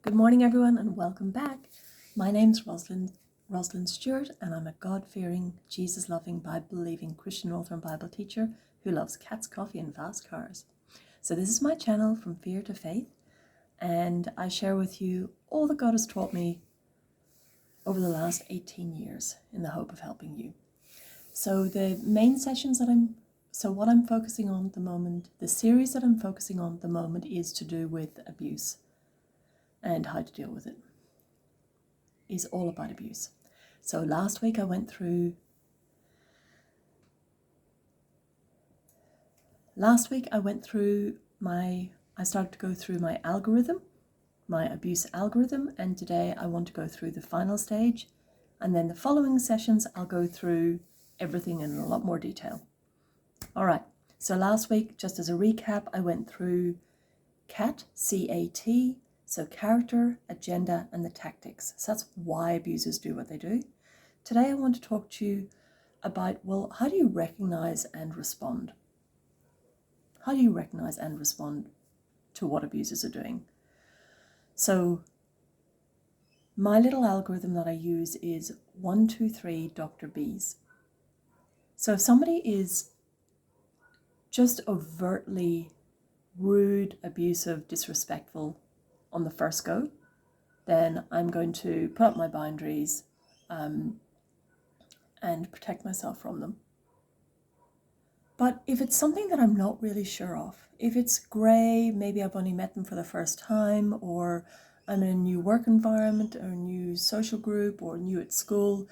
Good morning, everyone, and welcome back. My name's Rosalind Stewart, and I'm a God-fearing, Jesus-loving, Bible-believing Christian author and Bible teacher who loves cats, coffee, and fast cars. So this is my channel, From Fear to Faith, and I share with you all that God has taught me over the last 18 years in the hope of helping you. So the main sessions what I'm focusing on at the moment, the series that I'm focusing on at the moment is to do with abuse and how to deal with it. Is all about abuse. So last week I started to go through my algorithm, my abuse algorithm, and today I want to go through the final stage, and then the following sessions I'll go through everything in a lot more detail. All right, so last week, just as a recap, I went through CAT, C-A-T, so character, agenda, and the tactics. So that's why abusers do what they do. Today I want to talk to you about, well, how do you recognize and respond? How do you recognize and respond to what abusers are doing? So my little algorithm that I use is 1, 2, 3 Dr. B's. So if somebody is just overtly rude, abusive, disrespectful on the first go, then I'm going to put up my boundaries and protect myself from them. But if it's something that I'm not really sure of, if it's grey, maybe I've only met them for the first time, or I'm in a new work environment, or a new social group, or new at school,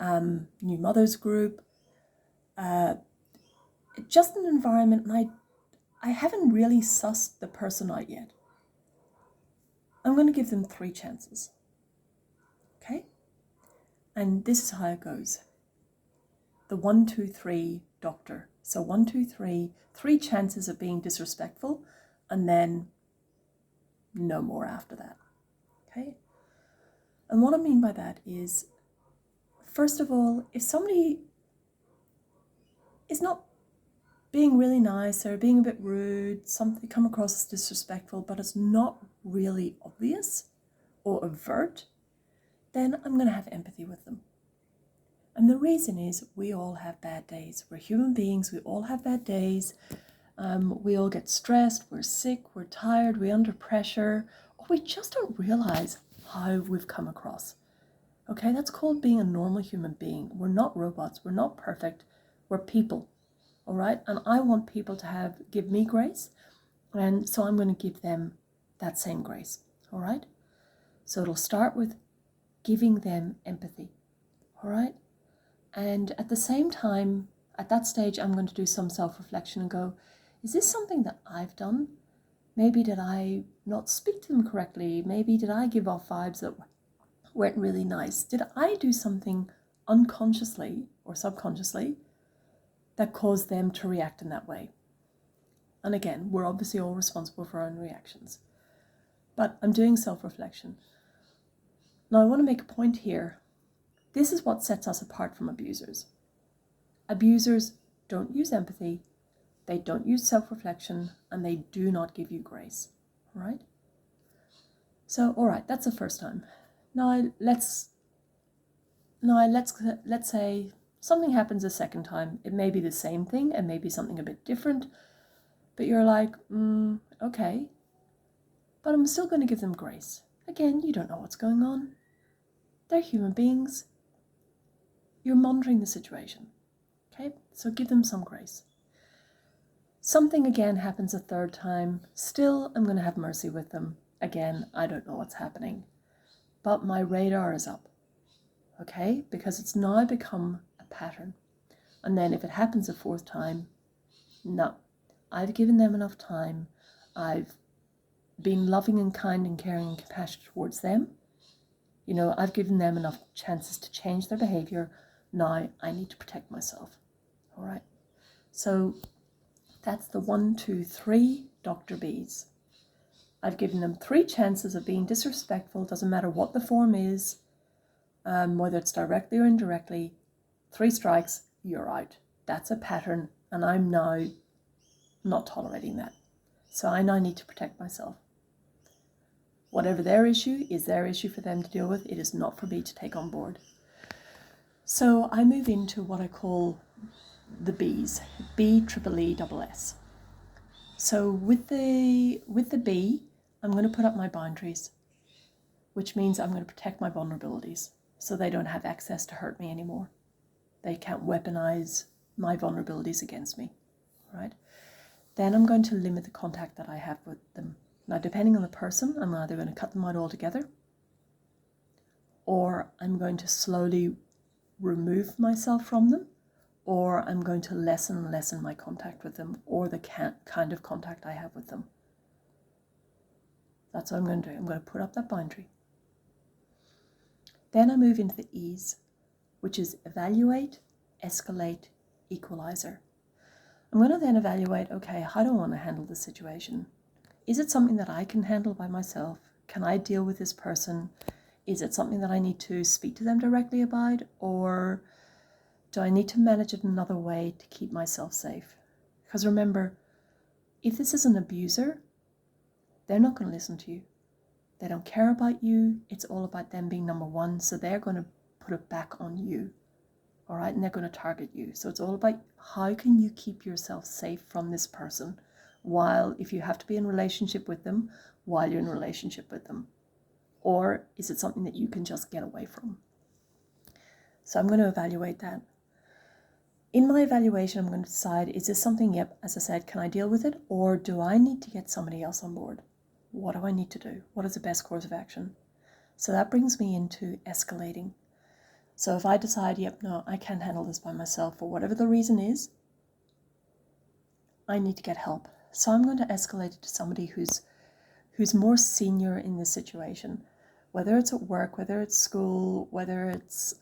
new mothers group, just an environment, and I haven't really sussed the person out yet. I'm going to give them 3 chances. Okay? And this is how it goes. The 1, 2, 3 doctor. So 1, 2, 3, 3 chances of being disrespectful, and then no more after that. Okay? And what I mean by that is, first of all, if somebody is not being really nice or being a bit rude, something come across as disrespectful, but it's not really obvious or overt, then I'm going to have empathy with them. And the reason is we all have bad days. We're human beings. We all have bad days. We all get stressed. We're sick. We're tired. We're under pressure. Or we just don't realize how we've come across. Okay, that's called being a normal human being. We're not robots. We're not perfect. We're people. All right? And I want people to give me grace. And so I'm going to give them that same grace. All right? So it'll start with giving them empathy. All right? And at the same time, at that stage, I'm going to do some self-reflection and go, is this something that I've done? Maybe did I not speak to them correctly? Maybe did I give off vibes that weren't really nice? Did I do something unconsciously or subconsciously that caused them to react in that way? And again, we're obviously all responsible for our own reactions. But I'm doing self-reflection. Now, I want to make a point here. This is what sets us apart from abusers. Abusers don't use empathy, they don't use self-reflection, and they do not give you grace. All right? So, all right, that's the first time. Now let's say something happens a second time. It may be the same thing, and maybe something a bit different, but you're like, okay, but I'm still going to give them grace. Again, you don't know what's going on. They're human beings. You're monitoring the situation, okay? So give them some grace. Something again happens a third time. Still, I'm going to have mercy with them. Again, I don't know what's happening. But my radar is up, okay? Because it's now become a pattern. And then if it happens a fourth time, no. I've given them enough time. I've been loving and kind and caring and compassionate towards them. You know, I've given them enough chances to change their behavior. Now I need to protect myself. All right. So that's the 1, 2, 3 Dr. B's. I've given them 3 chances of being disrespectful. Doesn't matter what the form is, whether it's directly or indirectly. 3 strikes, you're out. That's a pattern, and I'm now not tolerating that. So I now need to protect myself. Whatever their issue is their issue for them to deal with. It is not for me to take on board. So I move into what I call the B's, BEESS. So with the B, I'm going to put up my boundaries, which means I'm going to protect my vulnerabilities so they don't have access to hurt me anymore. They can't weaponize my vulnerabilities against me, right? Then I'm going to limit the contact that I have with them. Now, depending on the person, I'm either going to cut them out altogether, or I'm going to slowly remove myself from them, or I'm going to lessen my contact with them, or the kind of contact I have with them. That's what I'm going to do. I'm going to put up that boundary. Then I move into the E's, which is evaluate, escalate, equalizer. I'm going to then evaluate, okay, how do I want to handle this situation? Is it something that I can handle by myself? Can I deal with this person? Is it something that I need to speak to them directly about? Or do I need to manage it another way to keep myself safe? Because remember, if this is an abuser, they're not going to listen to you. They don't care about you. It's all about them being number one. So they're going to put it back on you. All right. And they're going to target you. So it's all about how can you keep yourself safe from this person while, if you have to be in relationship with them, while you're in relationship with them. Or is it something that you can just get away from? So I'm going to evaluate that. In my evaluation, I'm going to decide, is this something, yep, as I said, can I deal with it? Or do I need to get somebody else on board? What do I need to do? What is the best course of action? So that brings me into escalating. So if I decide, yep, no, I can't handle this by myself, for whatever the reason is, I need to get help. So I'm going to escalate it to somebody who's more senior in this situation, whether it's at work, whether it's school, whether it's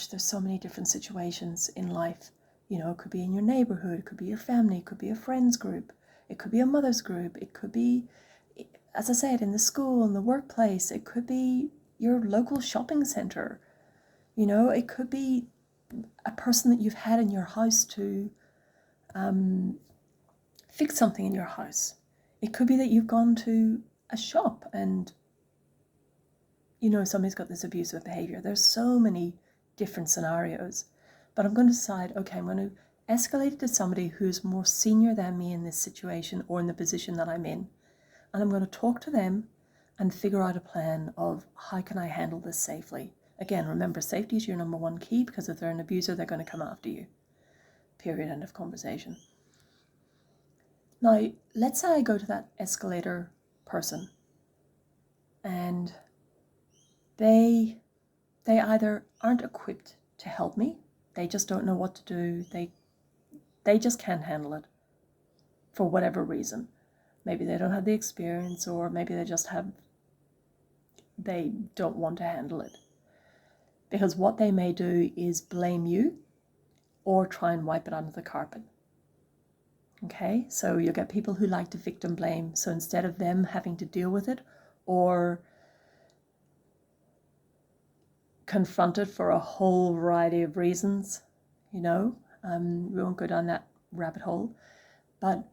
there's so many different situations in life. You know, it could be in your neighborhood, it could be your family, it could be a friends group, it could be a mother's group, it could be, as I said, in the school, in the workplace, it could be your local shopping center. You know, it could be a person that you've had in your house to fix something in your house. It could be that you've gone to a shop and, you know, somebody's got this abusive behavior. There's so many different scenarios. But I'm going to decide, okay, I'm going to escalate it to somebody who's more senior than me in this situation or in the position that I'm in. And I'm going to talk to them and figure out a plan of how can I handle this safely. Again, remember, safety is your number one key, because if they're an abuser, they're going to come after you. Period. End of conversation. Now, let's say I go to that escalator person and they either aren't equipped to help me, they just don't know what to do, they just can't handle it for whatever reason. Maybe they don't have the experience, or maybe they don't want to handle it. Because what they may do is blame you or try and wipe it under the carpet. Okay, so you'll get people who like to victim blame. So instead of them having to deal with it or confront it for a whole variety of reasons, you know, we won't go down that rabbit hole, but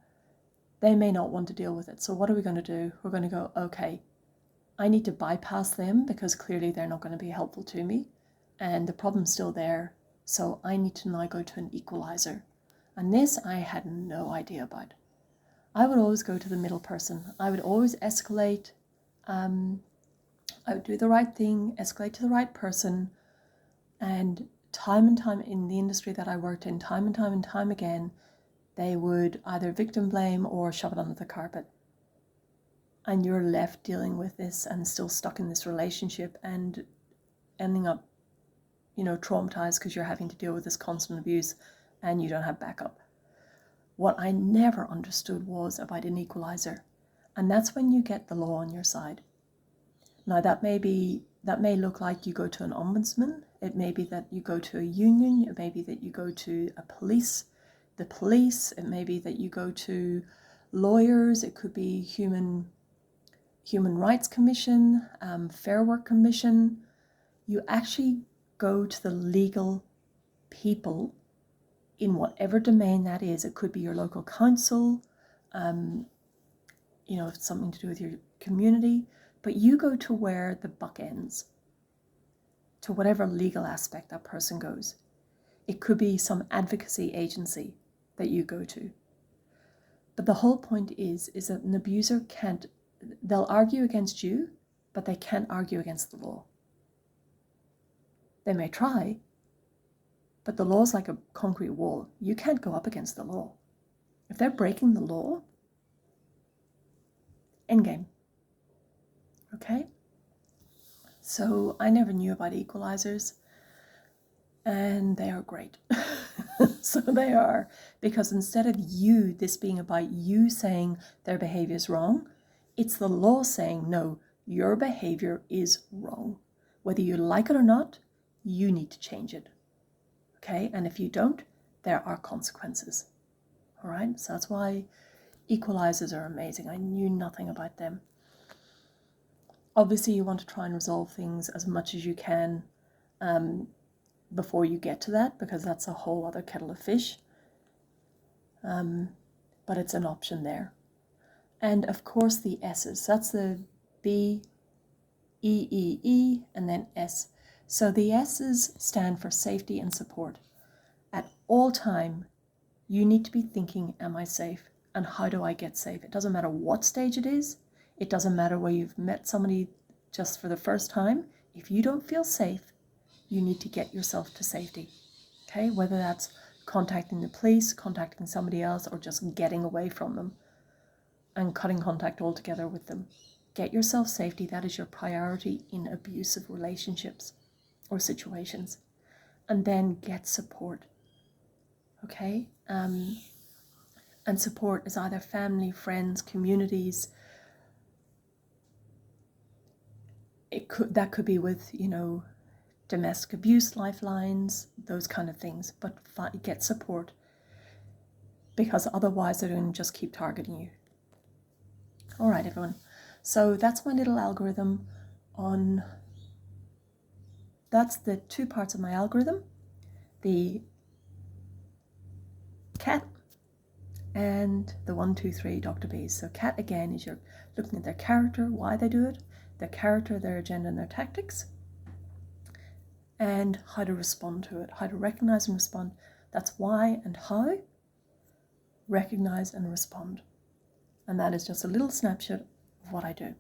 they may not want to deal with it. So what are we going to do? We're going to go, okay, I need to bypass them because clearly they're not going to be helpful to me and the problem's still there. So I need to now go to an equalizer. And this I had no idea about. I would always go to the middle person. I would always escalate. I would do the right thing, escalate to the right person. And time in the industry that I worked in, time and time again, they would either victim blame or shove it under the carpet. And you're left dealing with this and still stuck in this relationship and ending up, you know, traumatized because you're having to deal with this constant abuse and you don't have backup. What I never understood was about an equalizer. And that's when you get the law on your side. Now that may look like you go to an ombudsman. It may be that you go to a union. It may be that you go to the police. It may be that you go to lawyers. It could be Human Rights Commission, Fair Work Commission. You actually go to the legal people in whatever domain that is. It could be your local council, if it's something to do with your community, but you go to where the buck ends, to whatever legal aspect that person goes. It could be some advocacy agency that you go to. But the whole point is that an abuser they'll argue against you, but they can't argue against the law. They may try, but the law is like a concrete wall. You can't go up against the law. If they're breaking the law, endgame. Okay? So I never knew about equalizers, and they are great. So they are, because instead of this being about you saying their behavior is wrong, it's the law saying, no, your behavior is wrong. Whether you like it or not, you need to change it. Okay? And if you don't, there are consequences. All right? So that's why equalizers are amazing. I knew nothing about them. Obviously, you want to try and resolve things as much as you can before you get to that, because that's a whole other kettle of fish. But it's an option there. And of course, the S's. That's the B, E, E, E, and then S. So the S's stand for safety and support. At all time, you need to be thinking, am I safe? And how do I get safe? It doesn't matter what stage it is. It doesn't matter where you've met somebody just for the first time. If you don't feel safe, you need to get yourself to safety. Okay? Whether that's contacting the police, contacting somebody else, or just getting away from them and cutting contact altogether with them. Get yourself safety. That is your priority in abusive relationships or situations. And then get support. Okay? And support is either family, friends, communities. That could be with, domestic abuse lifelines, those kind of things. But get support, because otherwise they're going to just keep targeting you. All right, everyone. So that's my little algorithm that's the two parts of my algorithm. The cat and the 1, 2, 3 Dr. B's. So cat, again, is you're looking at their character, why they do it, their character, their agenda, and their tactics, and how to respond to it, how to recognize and respond. That's why and how. Recognize and respond. And that is just a little snapshot of what I do.